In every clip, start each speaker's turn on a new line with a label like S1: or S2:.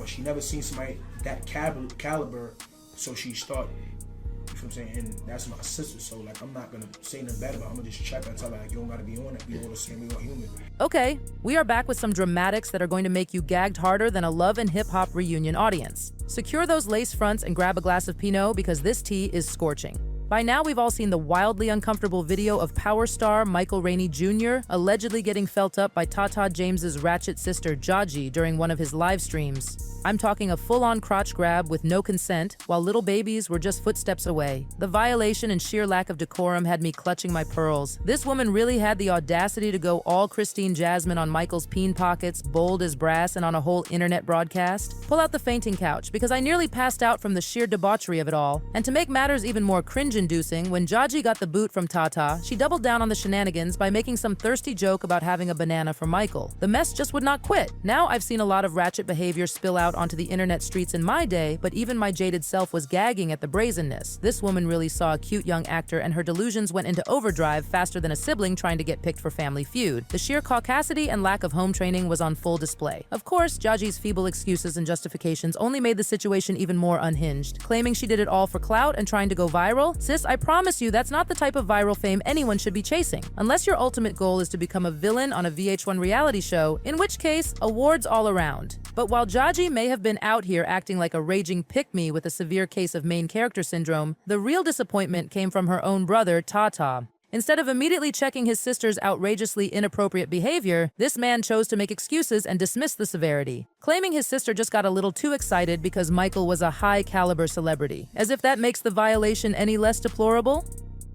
S1: but she never seen somebody that caliber, so she started. You know what I'm saying? And that's my sister, so like I'm not gonna say nothing bad about her. I'm gonna just check her and tell her like, you don't gotta be on it. We all the same, we all human.
S2: Okay, we are back with some dramatics that are going to make you gagged harder than a Love and Hip Hop reunion audience. Secure those lace fronts and grab a glass of Pinot because this tea is scorching. By now, we've all seen the wildly uncomfortable video of power star Michael Rainey Jr. allegedly getting felt up by Ty Jame's ratchet sister Jahgee during one of his live streams. I'm talking a full-on crotch grab with no consent, while little babies were just footsteps away. The violation and sheer lack of decorum had me clutching my pearls. This woman really had the audacity to go all Christine Jasmine on Michael's peen pockets, bold as brass, and on a whole internet broadcast. Pull out the fainting couch, because I nearly passed out from the sheer debauchery of it all. And to make matters even more cringe-inducing, when Jahgee got the boot from Tata, she doubled down on the shenanigans by making some thirsty joke about having a banana for Michael. The mess just would not quit. Now I've seen a lot of ratchet behavior spill out onto the internet streets in my day, but even my jaded self was gagging at the brazenness. This woman really saw a cute young actor, and her delusions went into overdrive faster than a sibling trying to get picked for Family Feud. The sheer caucasity and lack of home training was on full display. Of course, Jahgee's feeble excuses and justifications only made the situation even more unhinged. Claiming she did it all for clout and trying to go viral? Sis, I promise you that's not the type of viral fame anyone should be chasing. Unless your ultimate goal is to become a villain on a VH1 reality show, in which case, awards all around. But while Jahgee may have been out here acting like a raging pick-me with a severe case of main character syndrome, the real disappointment came from her own brother, Tata. Instead of immediately checking his sister's outrageously inappropriate behavior, this man chose to make excuses and dismiss the severity, claiming his sister just got a little too excited because Michael was a high-caliber celebrity, as if that makes the violation any less deplorable.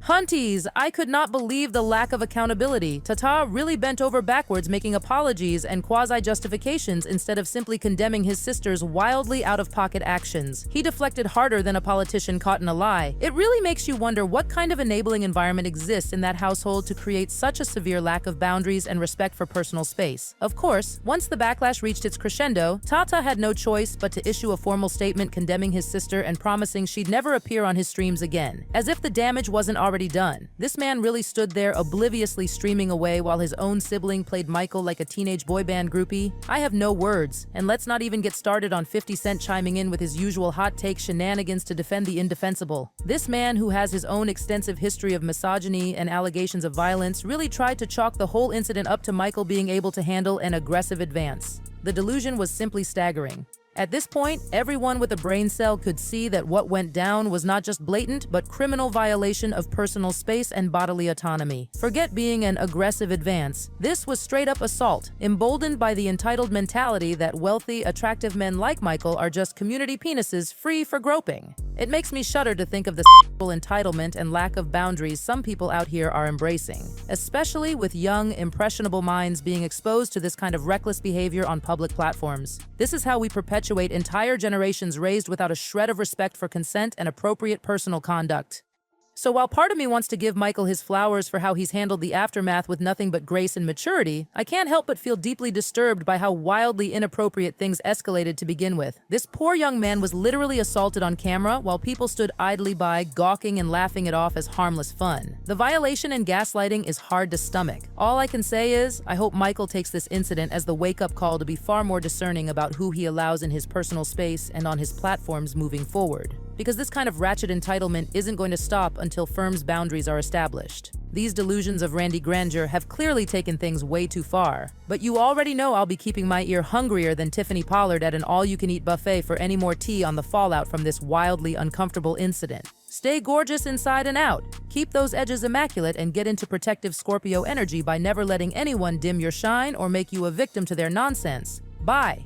S2: Hunties, I could not believe the lack of accountability. Tata really bent over backwards making apologies and quasi-justifications instead of simply condemning his sister's wildly out-of-pocket actions. He deflected harder than a politician caught in a lie. It really makes you wonder what kind of enabling environment exists in that household to create such a severe lack of boundaries and respect for personal space. Of course, once the backlash reached its crescendo, Tata had no choice but to issue a formal statement condemning his sister and promising she'd never appear on his streams again. As if the damage wasn't already done. This man really stood there obliviously streaming away while his own sibling played Michael like a teenage boy band groupie. I have no words, and let's not even get started on 50 Cent chiming in with his usual hot take shenanigans to defend the indefensible. This man, who has his own extensive history of misogyny and allegations of violence, really tried to chalk the whole incident up to Michael being able to handle an aggressive advance. The delusion was simply staggering. At this point, everyone with a brain cell could see that what went down was not just blatant, but criminal violation of personal space and bodily autonomy. Forget being an aggressive advance. This was straight-up assault, emboldened by the entitled mentality that wealthy, attractive men like Michael are just community penises free for groping. It makes me shudder to think of the sexual entitlement and lack of boundaries some people out here are embracing, especially with young, impressionable minds being exposed to this kind of reckless behavior on public platforms. This is how we perpetuate entire generations raised without a shred of respect for consent and appropriate personal conduct. So while part of me wants to give Michael his flowers for how he's handled the aftermath with nothing but grace and maturity, I can't help but feel deeply disturbed by how wildly inappropriate things escalated to begin with. This poor young man was literally assaulted on camera while people stood idly by, gawking and laughing it off as harmless fun. The violation and gaslighting is hard to stomach. All I can say is, I hope Michael takes this incident as the wake-up call to be far more discerning about who he allows in his personal space and on his platforms moving forward. Because this kind of ratchet entitlement isn't going to stop until firms' boundaries are established. These delusions of Randy grandeur have clearly taken things way too far. But you already know I'll be keeping my ear hungrier than Tiffany Pollard at an all-you-can-eat buffet for any more tea on the fallout from this wildly uncomfortable incident. Stay gorgeous inside and out. Keep those edges immaculate and get into protective Scorpio energy by never letting anyone dim your shine or make you a victim to their nonsense. Bye.